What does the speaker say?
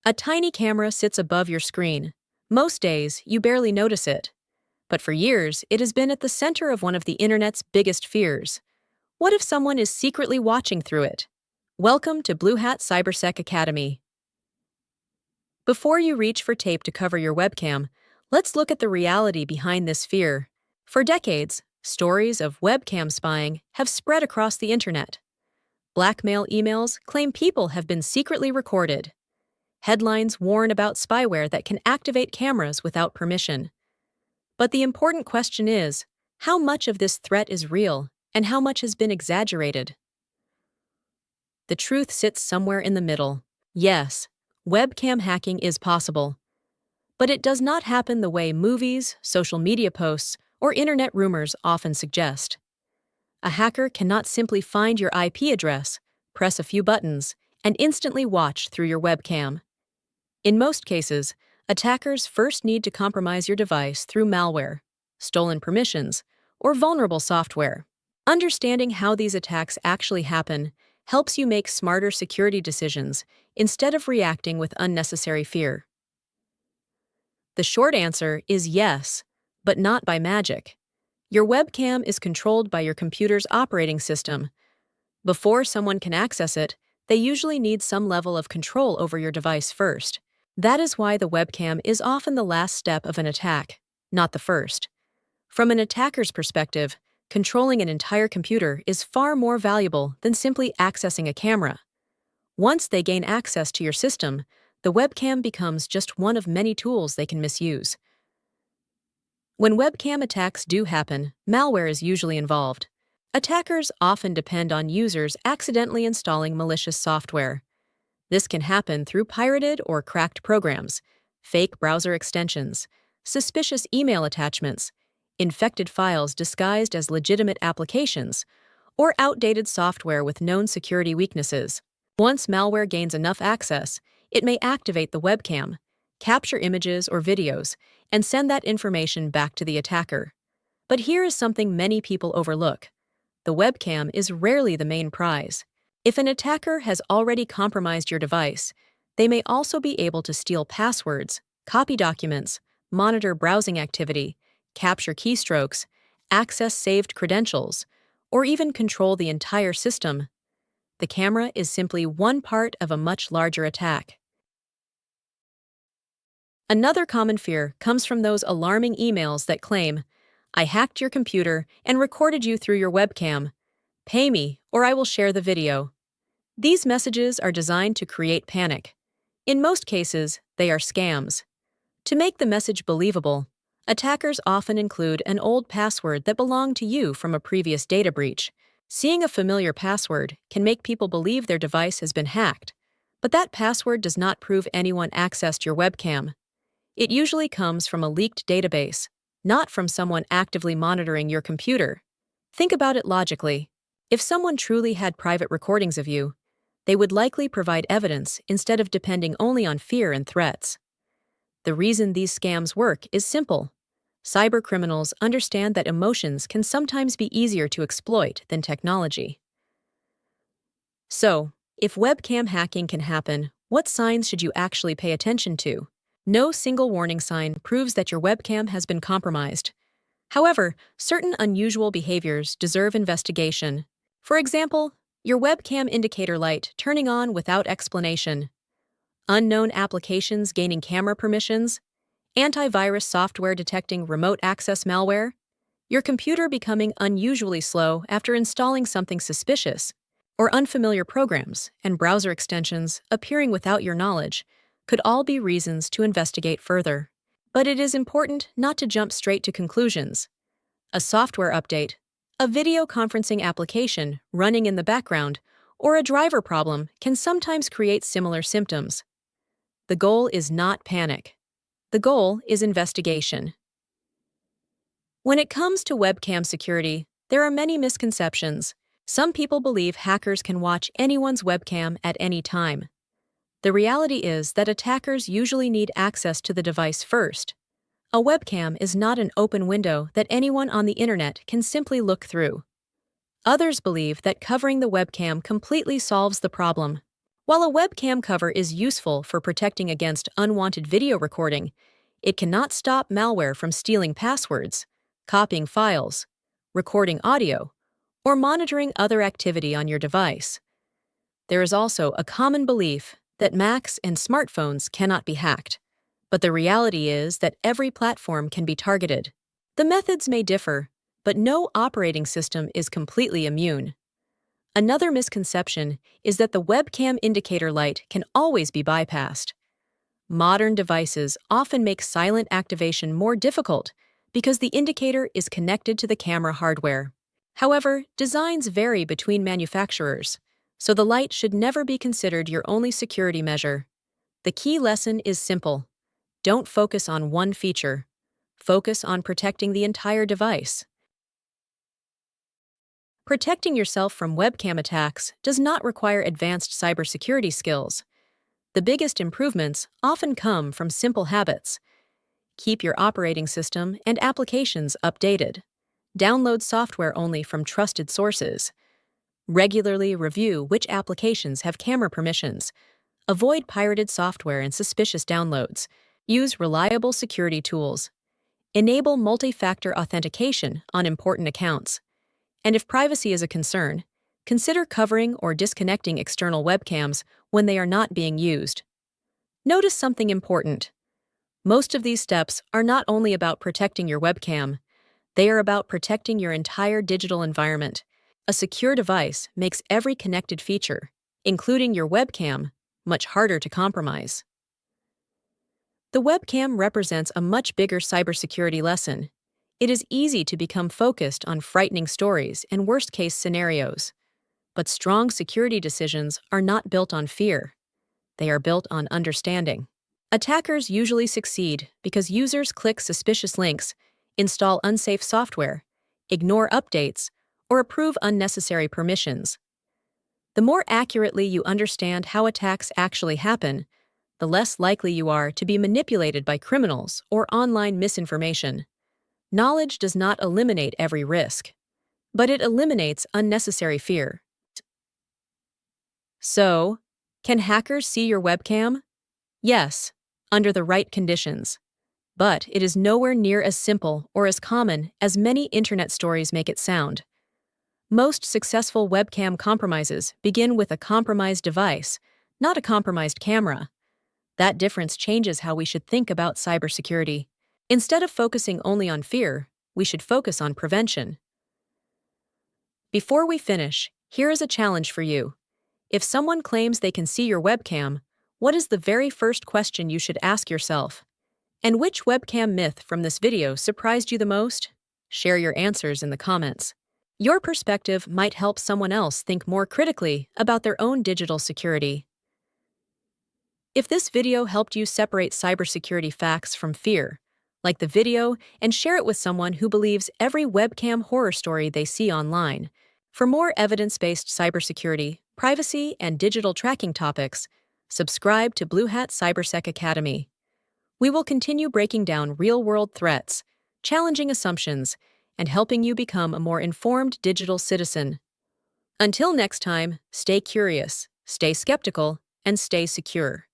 A tiny camera sits above your screen. Most days, you barely notice it. But for years, it has been at the center of one of the internet's biggest fears. What if someone is secretly watching through it? Welcome to BlueHat Cybersec Academy. Before you reach for tape to cover your webcam, let's look at the reality behind this fear. For decades, stories of webcam spying have spread across the internet. Blackmail emails claim people have been secretly recorded. Headlines warn about spyware that can activate cameras without permission. But the important question is, how much of this threat is real and how much has been exaggerated? The truth sits somewhere in the middle. Yes, webcam hacking is possible. But it does not happen the way movies, social media posts, or internet rumors often suggest. A hacker cannot simply find your IP address, press a few buttons, and instantly watch through your webcam. In most cases, attackers first need to compromise your device through malware, stolen permissions, or vulnerable software. Understanding how these attacks actually happen helps you make smarter security decisions instead of reacting with unnecessary fear. The short answer is yes, but not by magic. Your webcam is controlled by your computer's operating system. Before someone can access it, they usually need some level of control over your device first. That is why the webcam is often the last step of an attack, not the first. From an attacker's perspective, controlling an entire computer is far more valuable than simply accessing a camera. Once they gain access to your system, the webcam becomes just one of many tools they can misuse. When webcam attacks do happen, malware is usually involved. Attackers often depend on users accidentally installing malicious software. This can happen through pirated or cracked programs, fake browser extensions, suspicious email attachments, infected files disguised as legitimate applications, or outdated software with known security weaknesses. Once malware gains enough access, it may activate the webcam, capture images or videos, and send that information back to the attacker. But here is something many people overlook. The webcam is rarely the main prize. If an attacker has already compromised your device, they may also be able to steal passwords, copy documents, monitor browsing activity, capture keystrokes, access saved credentials, or even control the entire system. The camera is simply one part of a much larger attack. Another common fear comes from those alarming emails that claim, "I hacked your computer and recorded you through your webcam. Pay me, or I will share the video." These messages are designed to create panic. In most cases, they are scams. To make the message believable, attackers often include an old password that belonged to you from a previous data breach. Seeing a familiar password can make people believe their device has been hacked, but that password does not prove anyone accessed your webcam. It usually comes from a leaked database, not from someone actively monitoring your computer. Think about it logically. If someone truly had private recordings of you, they would likely provide evidence instead of depending only on fear and threats. The reason these scams work is simple. Cybercriminals understand that emotions can sometimes be easier to exploit than technology. So, if webcam hacking can happen, what signs should you actually pay attention to? No single warning sign proves that your webcam has been compromised. However, certain unusual behaviors deserve investigation. For example, your webcam indicator light turning on without explanation, unknown applications gaining camera permissions, antivirus software detecting remote access malware, your computer becoming unusually slow after installing something suspicious, or unfamiliar programs and browser extensions appearing without your knowledge could all be reasons to investigate further. But it is important not to jump straight to conclusions. A software update, a video conferencing application running in the background, or a driver problem can sometimes create similar symptoms. The goal is not panic. The goal is investigation. When it comes to webcam security, there are many misconceptions. Some people believe hackers can watch anyone's webcam at any time. The reality is that attackers usually need access to the device first. A webcam is not an open window that anyone on the internet can simply look through. Others believe that covering the webcam completely solves the problem. While a webcam cover is useful for protecting against unwanted video recording, it cannot stop malware from stealing passwords, copying files, recording audio, or monitoring other activity on your device. There is also a common belief that Macs and smartphones cannot be hacked, but the reality is that every platform can be targeted. The methods may differ, but no operating system is completely immune. Another misconception is that the webcam indicator light can always be bypassed. Modern devices often make silent activation more difficult because the indicator is connected to the camera hardware. However, designs vary between manufacturers, so the light should never be considered your only security measure. The key lesson is simple. Don't focus on one feature. Focus on protecting the entire device. Protecting yourself from webcam attacks does not require advanced cybersecurity skills. The biggest improvements often come from simple habits. Keep your operating system and applications updated. Download software only from trusted sources. Regularly review which applications have camera permissions. Avoid pirated software and suspicious downloads. Use reliable security tools. Enable multi-factor authentication on important accounts. And if privacy is a concern, consider covering or disconnecting external webcams when they are not being used. Notice something important. Most of these steps are not only about protecting your webcam, they are about protecting your entire digital environment. A secure device makes every connected feature, including your webcam, much harder to compromise. The webcam represents a much bigger cybersecurity lesson. It is easy to become focused on frightening stories and worst-case scenarios. But strong security decisions are not built on fear. They are built on understanding. Attackers usually succeed because users click suspicious links, install unsafe software, ignore updates, or approve unnecessary permissions. The more accurately you understand how attacks actually happen, the less likely you are to be manipulated by criminals or online misinformation. Knowledge does not eliminate every risk, but it eliminates unnecessary fear. So, can hackers see your webcam? Yes, under the right conditions. But it is nowhere near as simple or as common as many internet stories make it sound. Most successful webcam compromises begin with a compromised device, not a compromised camera. That difference changes how we should think about cybersecurity. Instead of focusing only on fear, we should focus on prevention. Before we finish, here is a challenge for you. If someone claims they can see your webcam, what is the very first question you should ask yourself? And which webcam myth from this video surprised you the most? Share your answers in the comments. Your perspective might help someone else think more critically about their own digital security. If this video helped you separate cybersecurity facts from fear, like the video and share it with someone who believes every webcam horror story they see online. For more evidence-based cybersecurity, privacy, and digital tracking topics, subscribe to BlueHat Cybersec Academy. We will continue breaking down real-world threats, challenging assumptions, and helping you become a more informed digital citizen. Until next time, stay curious, stay skeptical, and stay secure.